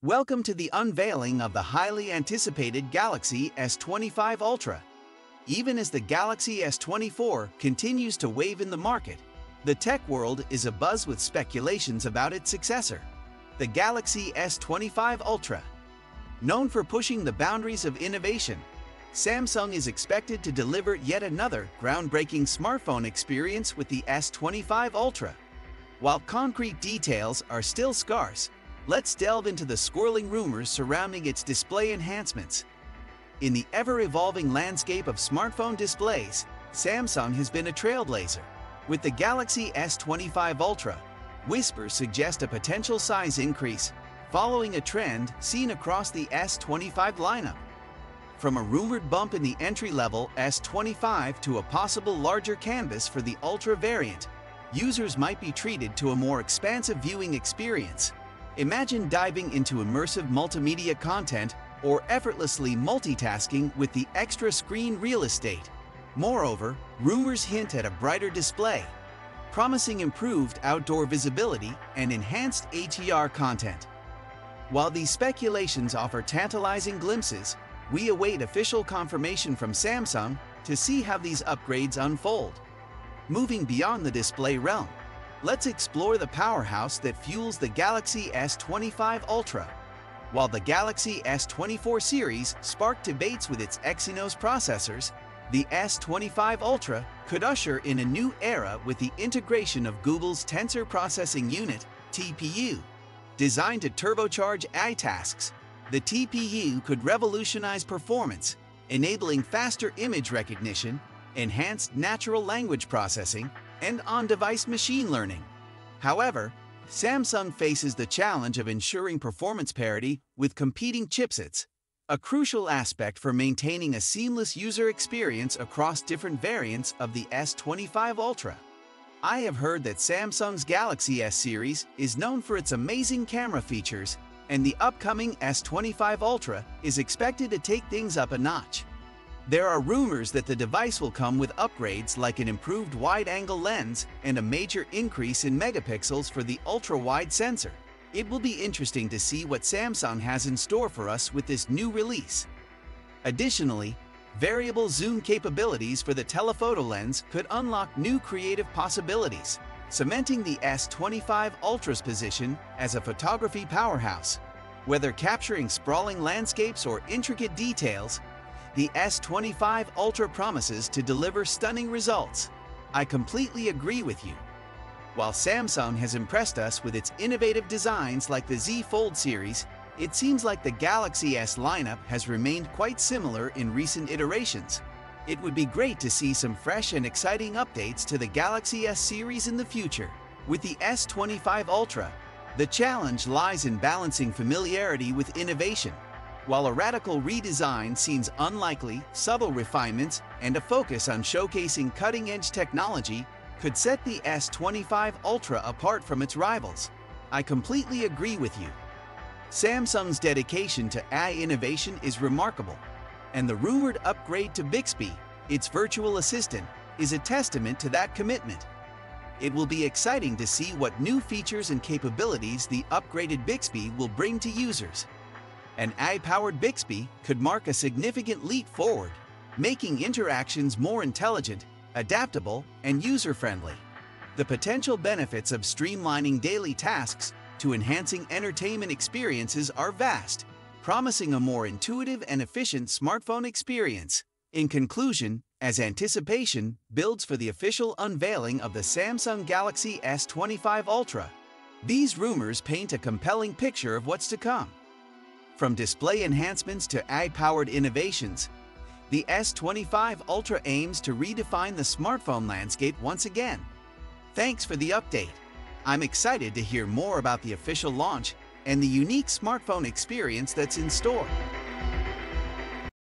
Welcome to the unveiling of the highly anticipated Galaxy S25 Ultra. Even as the Galaxy S24 continues to wave in the market, the tech world is abuzz with speculations about its successor, the Galaxy S25 Ultra. Known for pushing the boundaries of innovation, Samsung is expected to deliver yet another groundbreaking smartphone experience with the S25 Ultra. While concrete details are still scarce, let's delve into the swirling rumors surrounding its display enhancements. In the ever-evolving landscape of smartphone displays, Samsung has been a trailblazer. With the Galaxy S25 Ultra, whispers suggest a potential size increase, following a trend seen across the S25 lineup. From a rumored bump in the entry-level S25 to a possible larger canvas for the Ultra variant, users might be treated to a more expansive viewing experience. Imagine diving into immersive multimedia content or effortlessly multitasking with the extra screen real estate. Moreover, rumors hint at a brighter display, promising improved outdoor visibility and enhanced HDR content. While these speculations offer tantalizing glimpses, we await official confirmation from Samsung to see how these upgrades unfold. Moving beyond the display realm, let's explore the powerhouse that fuels the Galaxy S25 Ultra. While the Galaxy S24 series sparked debates with its Exynos processors, the S25 Ultra could usher in a new era with the integration of Google's Tensor Processing Unit, TPU. Designed to turbocharge AI tasks, the TPU could revolutionize performance, enabling faster image recognition, enhanced natural language processing, and on-device machine learning. However, Samsung faces the challenge of ensuring performance parity with competing chipsets, a crucial aspect for maintaining a seamless user experience across different variants of the S25 Ultra. I have heard that Samsung's Galaxy S series is known for its amazing camera features, and the upcoming S25 Ultra is expected to take things up a notch. There are rumors that the device will come with upgrades like an improved wide-angle lens and a major increase in megapixels for the ultra-wide sensor. It will be interesting to see what Samsung has in store for us with this new release. Additionally, variable zoom capabilities for the telephoto lens could unlock new creative possibilities, cementing the S25 Ultra's position as a photography powerhouse. Whether capturing sprawling landscapes or intricate details, the S25 Ultra promises to deliver stunning results. I completely agree with you. While Samsung has impressed us with its innovative designs like the Z Fold series, it seems like the Galaxy S lineup has remained quite similar in recent iterations. It would be great to see some fresh and exciting updates to the Galaxy S series in the future. With the S25 Ultra, the challenge lies in balancing familiarity with innovation. While a radical redesign seems unlikely, subtle refinements and a focus on showcasing cutting-edge technology could set the S25 Ultra apart from its rivals. I completely agree with you. Samsung's dedication to AI innovation is remarkable, and the rumored upgrade to Bixby, its virtual assistant, is a testament to that commitment. It will be exciting to see what new features and capabilities the upgraded Bixby will bring to users. An AI-powered Bixby could mark a significant leap forward, making interactions more intelligent, adaptable, and user-friendly. The potential benefits of streamlining daily tasks to enhancing entertainment experiences are vast, promising a more intuitive and efficient smartphone experience. In conclusion, as anticipation builds for the official unveiling of the Samsung Galaxy S25 Ultra, these rumors paint a compelling picture of what's to come. From display enhancements to AI-powered innovations, the S25 Ultra aims to redefine the smartphone landscape once again. Thanks for the update. I'm excited to hear more about the official launch and the unique smartphone experience that's in store.